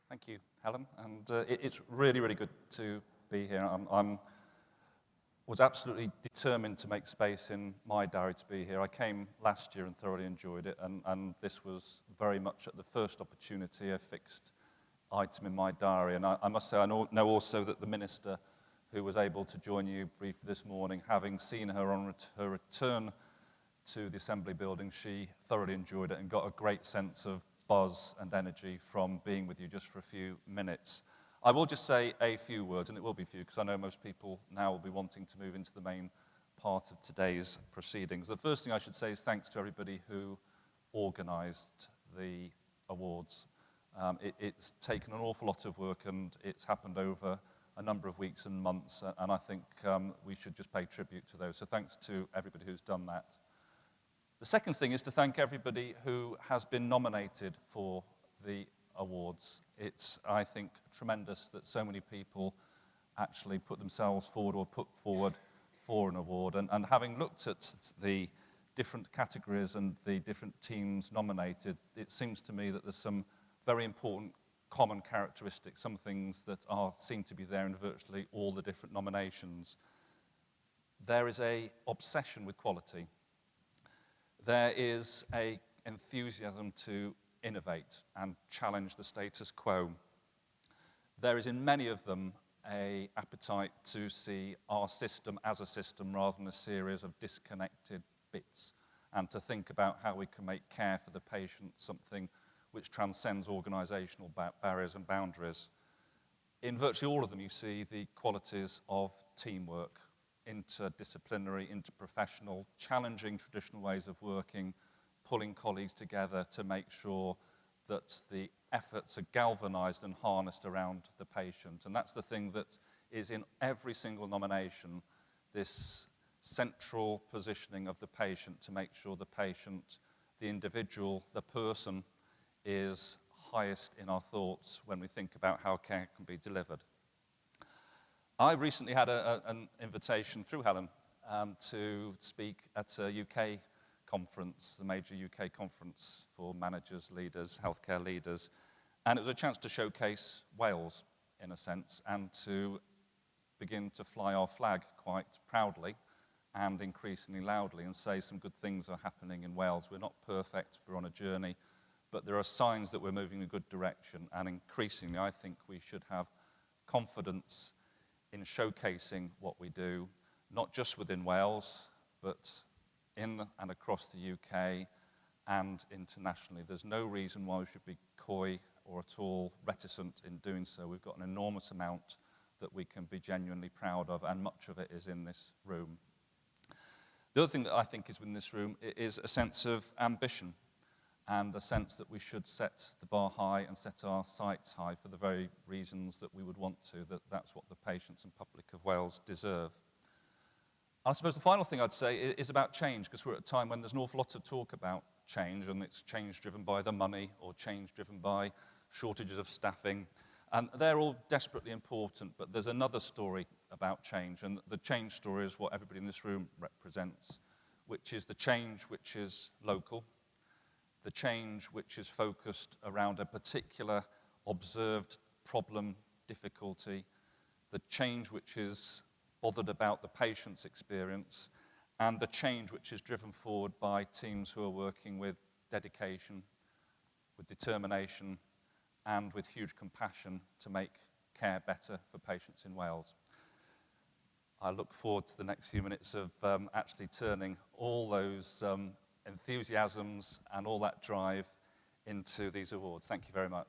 Thank you, Helen. And it's really, really good to be here. I was absolutely determined to make space in my diary to be here. I came last year and thoroughly enjoyed it, and this was very much at the first opportunity, a fixed item in my diary. And I must say, I know also that the Minister, who was able to join you briefly this morning, having seen her on her return to the Assembly building, she thoroughly enjoyed it and got a great sense of buzz and energy from being with you just for a few minutes. I will just say a few words, and it will be few, because I know most people now will be wanting to move into the main part of today's proceedings. The first thing I should say is thanks to everybody who organised the awards. It's taken an awful lot of work, and it's happened over a number of weeks and months, and I think we should just pay tribute to those. So thanks to everybody who's done that. The second thing is to thank everybody who has been nominated for the awards. It's, I think, tremendous that so many people actually put themselves forward or put forward for an award. And having looked at the different categories and the different teams nominated, it seems to me that there's some very important common characteristics, some things that seem to be there in virtually all the different nominations. There is an obsession with quality. There is an enthusiasm to innovate and challenge the status quo. There is in many of them an appetite to see our system as a system rather than a series of disconnected bits, and to think about how we can make care for the patient something which transcends organisational barriers and boundaries. In virtually all of them you see the qualities of teamwork, interdisciplinary, interprofessional, challenging traditional ways of working, pulling colleagues together to make sure that the efforts are galvanized and harnessed around the patient. And that's the thing that is in every single nomination, this central positioning of the patient to make sure the patient, the individual, the person is highest in our thoughts when we think about how care can be delivered. I recently had an invitation through Helen to speak at a UK conference, the major UK conference for managers, leaders, healthcare leaders, and it was a chance to showcase Wales, in a sense, and to begin to fly our flag quite proudly and increasingly loudly and say some good things are happening in Wales. We're not perfect, we're on a journey, but there are signs that we're moving in a good direction, and increasingly I think we should have confidence in showcasing what we do, not just within Wales, but in and across the UK and internationally. There's no reason why we should be coy or at all reticent in doing so. We've got an enormous amount that we can be genuinely proud of, and much of it is in this room. The other thing that I think is within this room is a sense of ambition, and a sense that we should set the bar high and set our sights high for the very reasons that we would want to, that's what the patients and public of Wales deserve. I suppose the final thing I'd say is about change, because we're at a time when there's an awful lot of talk about change, and it's change driven by the money or change driven by shortages of staffing. And they're all desperately important, but there's another story about change, and the change story is what everybody in this room represents, which is the change which is local, the change which is focused around a particular observed problem, difficulty, the change which is bothered about the patient's experience, and the change which is driven forward by teams who are working with dedication, with determination, and with huge compassion to make care better for patients in Wales. I look forward to the next few minutes of actually turning all those enthusiasms and all that drive into these awards. Thank you very much.